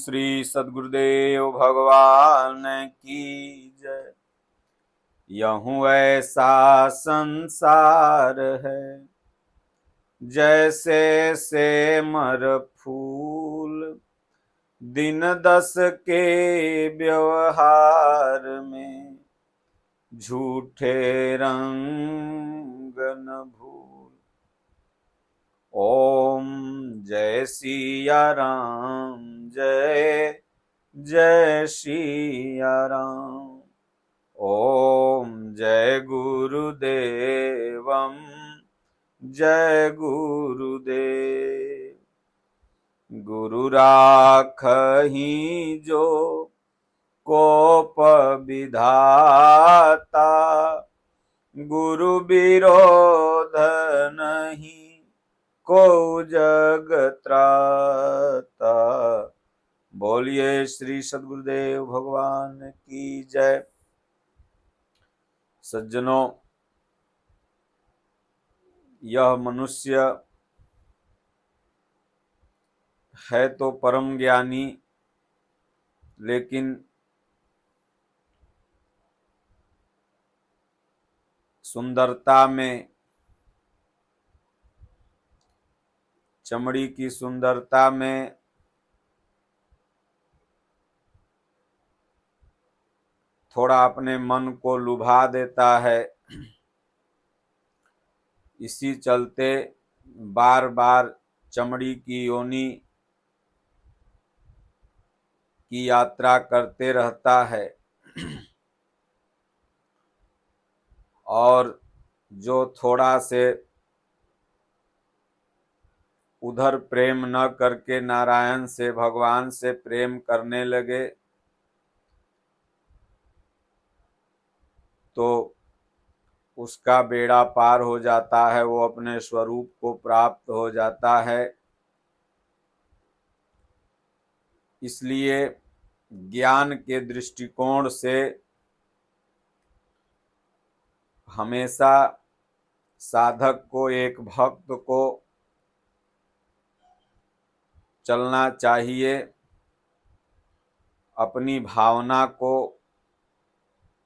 श्री सद्गुरुदेव भगवान की जय। यहूँ ऐसा संसार है, जैसे सेमर फूल दिन दस के व्यवहार में, झूठे रंग न भूल। ओम जय सिया राम, जय जय सिया राम। ओम जय गुरुदेवम, जय गुरुदेव। गुरु राखहि जो कोप विधाता, गुरु विरोध नहीं को जग त्राता। बोलिए श्री सद्गुरुदेव भगवान की जय। सज्जनों, यह मनुष्य है तो परम ज्ञानी, लेकिन सुंदरता में, चमड़ी की सुंदरता में थोड़ा अपने मन को लुभा देता है। इसी चलते बार बार चमड़ी की योनि की यात्रा करते रहता है। और जो थोड़ा से उधर प्रेम न करके नारायण से, भगवान से प्रेम करने लगे, तो उसका बेड़ा पार हो जाता है, वो अपने स्वरूप को प्राप्त हो जाता है। इसलिए ज्ञान के दृष्टिकोण से हमेशा साधक को, एक भक्त को चलना चाहिए, अपनी भावना को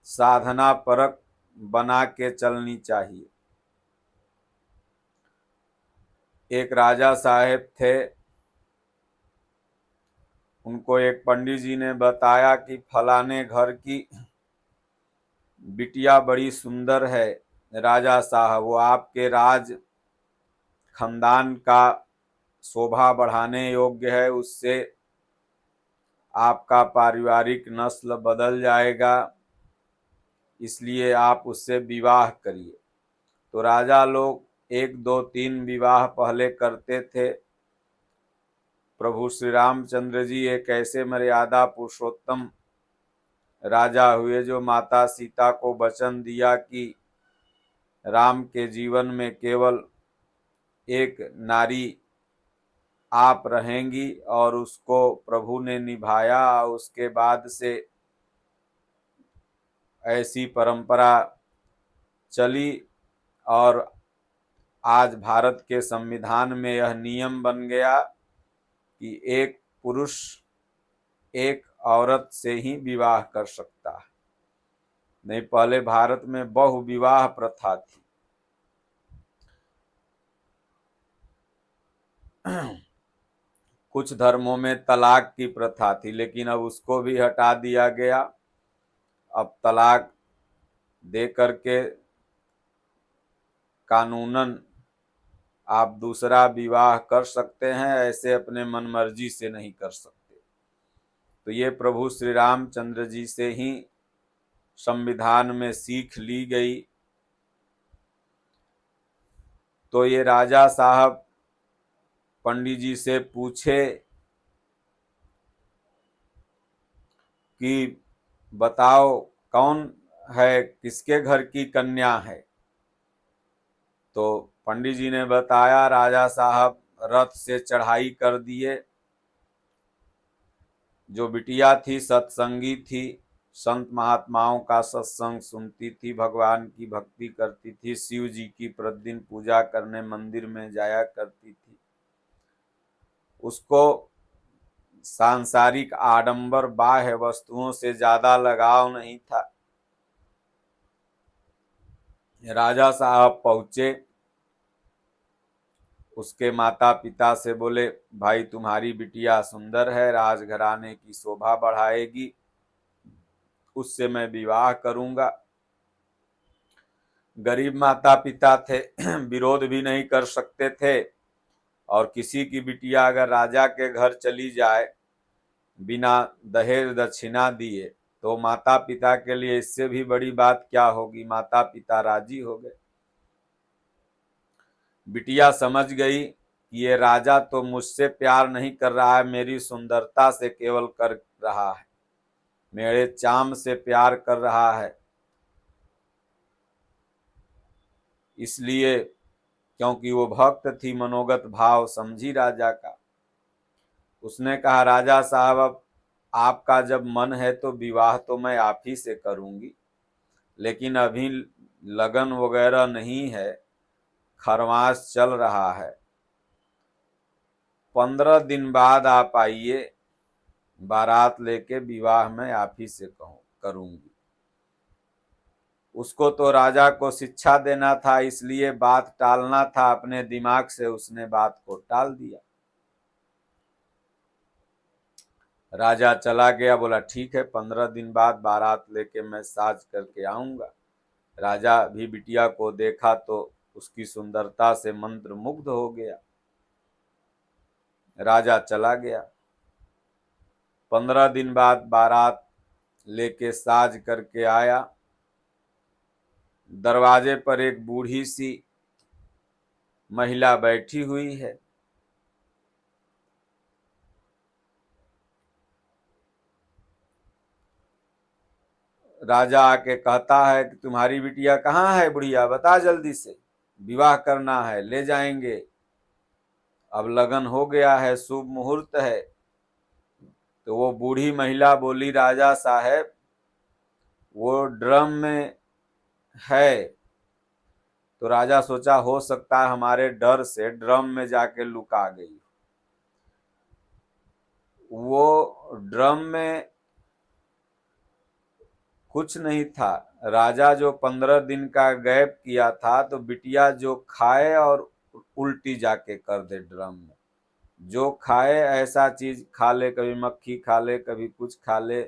साधना परक बना के चलनी चाहिए। एक राजा साहेब थे, उनको एक पंडित जी ने बताया कि फलाने घर की बिटिया बड़ी सुंदर है राजा साहब, वो आपके राज खानदान का शोभा बढ़ाने योग्य है, उससे आपका पारिवारिक नस्ल बदल जाएगा, इसलिए आप उससे विवाह करिए। तो राजा लोग 1, 2, 3 विवाह पहले करते थे। प्रभु श्री रामचंद्र जी एक ऐसे मर्यादा पुरुषोत्तम राजा हुए जो माता सीता को वचन दिया कि राम के जीवन में केवल एक नारी आप रहेंगी, और उसको प्रभु ने निभाया। उसके बाद से ऐसी परंपरा चली, और आज भारत के संविधान में यह नियम बन गया कि एक पुरुष एक औरत से ही विवाह कर सकता है। नहीं, पहले भारत में बहुविवाह प्रथा थी। कुछ धर्मों में तलाक की प्रथा थी, लेकिन अब उसको भी हटा दिया गया। अब तलाक दे करके कानूनन आप दूसरा विवाह कर सकते हैं, ऐसे अपने मन मर्जी से नहीं कर सकते। तो ये प्रभु श्री रामचंद्र जी से ही संविधान में सीख ली गई। तो ये राजा साहब पंडित जी से पूछे कि बताओ कौन है, किसके घर की कन्या है। तो पंडित जी ने बताया, राजा साहब रथ से चढ़ाई कर दिए। जो बिटिया थी सत्संगी थी, संत महात्माओं का सत्संग सुनती थी, भगवान की भक्ति करती थी, शिव जी की प्रतिदिन पूजा करने मंदिर में जाया करती थी। उसको सांसारिक आडंबर बाह्य वस्तुओं से ज्यादा लगाव नहीं था। राजा साहब पहुंचे, उसके माता पिता से बोले, भाई तुम्हारी बिटिया सुंदर है, राजघराने की शोभा बढ़ाएगी, उससे मैं विवाह करूंगा। गरीब माता पिता थे, विरोध भी नहीं कर सकते थे, और किसी की बिटिया अगर राजा के घर चली जाए बिना दहेज दक्षिणा दिए तो माता पिता के लिए इससे भी बड़ी बात क्या होगी। माता पिता राजी हो गए। बिटिया समझ गई कि ये राजा तो मुझसे प्यार नहीं कर रहा है, मेरी सुंदरता से केवल कर रहा है, मेरे चाम से प्यार कर रहा है। इसलिए क्योंकि वो भक्त थी, मनोगत भाव समझी राजा का। उसने कहा, राजा साहब अब आपका जब मन है तो विवाह तो मैं आप ही से करूंगी, लेकिन अभी लगन वगैरह नहीं है, खरमास चल रहा है, 15 दिन बाद आप आइए, बारात लेके विवाह मैं आप ही से करूंगी। उसको तो राजा को शिक्षा देना था, इसलिए बात टालना था, अपने दिमाग से उसने बात को टाल दिया। राजा चला गया, बोला ठीक है, 15 दिन बाद बारात लेके मैं साज करके आऊंगा। राजा भी बिटिया को देखा तो उसकी सुंदरता से मंत्र मुग्ध हो गया। राजा चला गया। 15 दिन बाद बारात लेके साज करके आया। दरवाजे पर एक बूढ़ी सी महिला बैठी हुई है। राजा आके कहता है कि तुम्हारी बिटिया कहाँ है, बुढ़िया बता जल्दी से, विवाह करना है, ले जाएंगे, अब लगन हो गया है, शुभ मुहूर्त है। तो वो बूढ़ी महिला बोली, राजा साहब वो ड्रम में है। तो राजा सोचा हो सकता है हमारे डर से ड्रम में जाके लुका गई। वो ड्रम में कुछ नहीं था। राजा जो 15 दिन का गैप किया था, तो बिटिया जो खाए और उल्टी जाके कर दे ड्रम में, जो खाए ऐसा चीज खा ले, कभी मक्खी खा ले, कभी कुछ खा ले,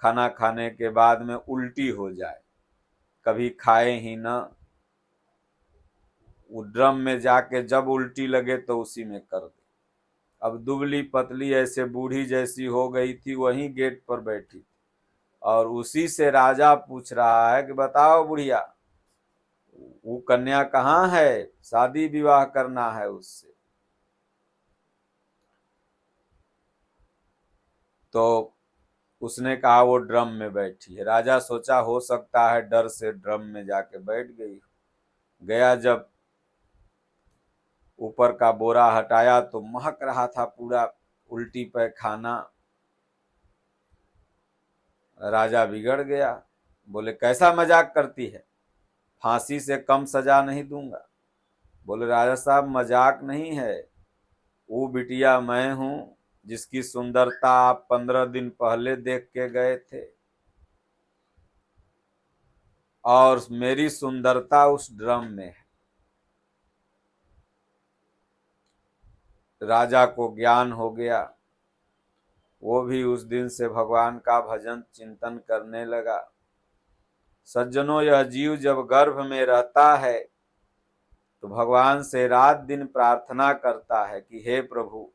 खाना खाने के बाद में उल्टी हो जाए, कभी खाए ही ना, वो ड्रम में जाके जब उल्टी लगे तो उसी में कर दे। अब दुबली पतली ऐसे बूढ़ी जैसी हो गई थी, वहीं गेट पर बैठी थी, और उसी से राजा पूछ रहा है कि बताओ बुढ़िया, वो कन्या कहाँ है, शादी विवाह करना है उससे। तो उसने कहा वो ड्रम में बैठी है। राजा सोचा हो सकता है डर से ड्रम में जाके बैठ गई। गया, जब ऊपर का बोरा हटाया तो महक रहा था पूरा उल्टी पैखाना। राजा बिगड़ गया, बोले कैसा मजाक करती है, फांसी से कम सजा नहीं दूंगा। बोले राजा साहब मजाक नहीं है, वो बिटिया मैं हूं जिसकी सुंदरता आप 15 दिन पहले देख के गए थे, और मेरी सुंदरता उस ड्रम में है। राजा को ज्ञान हो गया। वो भी उस दिन से भगवान का भजन चिंतन करने लगा। सज्जनों, यह जीव जब गर्भ में रहता है तो भगवान से रात दिन प्रार्थना करता है कि हे प्रभु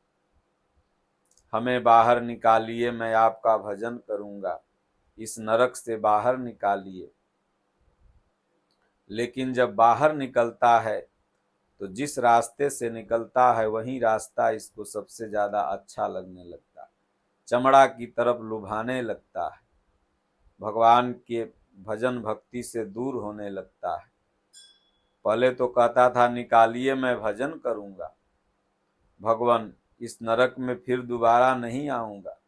हमें बाहर निकालिए, मैं आपका भजन करूंगा, इस नरक से बाहर निकालिए। लेकिन जब बाहर निकलता है तो जिस रास्ते से निकलता है वही रास्ता इसको सबसे ज्यादा अच्छा लगने लगता है, चमड़ा की तरफ लुभाने लगता है, भगवान के भजन भक्ति से दूर होने लगता है। पहले तो कहता था निकालिए मैं भजन करूंगा, भगवान इस नरक में फिर दोबारा नहीं आऊंगा,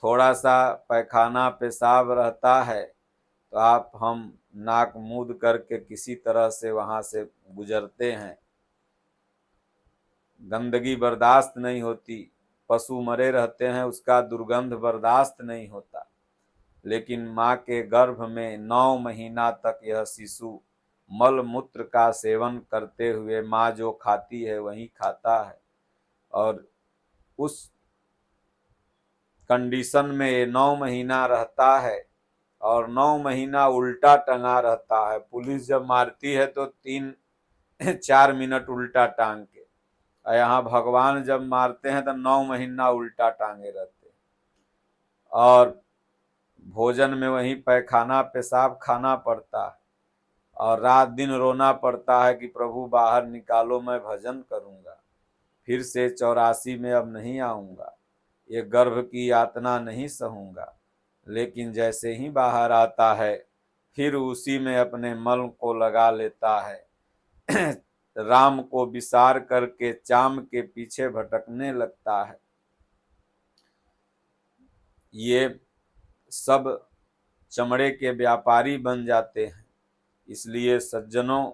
थोड़ा सा पैखाना पेशाब रहता है तो आप हम नाक मूद करके किसी तरह से वहां से गुजरते हैं, गंदगी बर्दाश्त नहीं होती, पशु मरे रहते हैं उसका दुर्गंध बर्दाश्त नहीं होता, लेकिन माँ के गर्भ में 9 महीना तक यह शिशु मल मूत्र का सेवन करते हुए माँ जो खाती है वही खाता है, और उस कंडीशन में ये 9 महीना रहता है और 9 महीना उल्टा टंगा रहता है। पुलिस जब मारती है तो 3-4 मिनट उल्टा टांग के, और यहाँ भगवान जब मारते हैं तो 9 महीना उल्टा टांगे रहते हैं, और भोजन में वही पैखाना पेशाब खाना पड़ता है, और रात दिन रोना पड़ता है कि प्रभु बाहर निकालो, मैं भजन करूंगा, फिर से 84 में अब नहीं आऊंगा, ये गर्भ की यातना नहीं सहूंगा। लेकिन जैसे ही बाहर आता है फिर उसी में अपने मल को लगा लेता है राम को विसार करके चाम के पीछे भटकने लगता है। ये सब चमड़े के व्यापारी बन जाते हैं। इसलिए सज्जनों,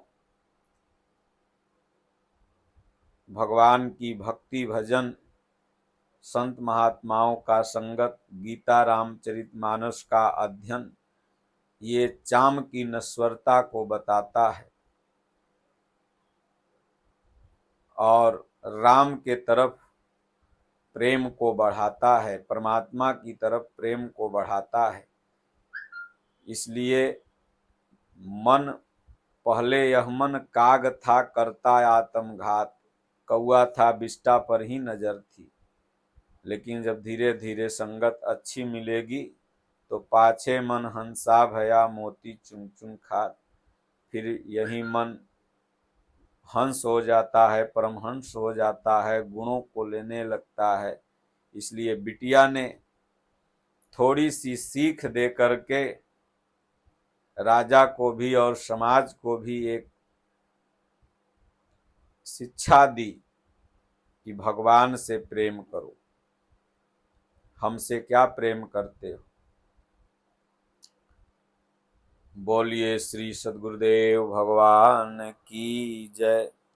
भगवान की भक्ति भजन, संत महात्माओं का संगत, गीता रामचरितमानस का अध्ययन, ये चाम की नश्वरता को बताता है और राम के तरफ प्रेम को बढ़ाता है, परमात्मा की तरफ प्रेम को बढ़ाता है। इसलिए मन पहले यह मन काग था करता आत्मघात, कौआ था बिष्टा पर ही नजर थी, लेकिन जब धीरे धीरे संगत अच्छी मिलेगी तो पाछे मन हंसा भया मोती चुन चुन खात, फिर यही मन हंस हो जाता है, परमहंस हो जाता है, गुणों को लेने लगता है। इसलिए बिटिया ने थोड़ी सी सीख दे करके राजा को भी और समाज को भी एक शिक्षा दी कि भगवान से प्रेम करो। हमसे क्या प्रेम करते हो? बोलिए श्री सद्गुरुदेव भगवान की जय।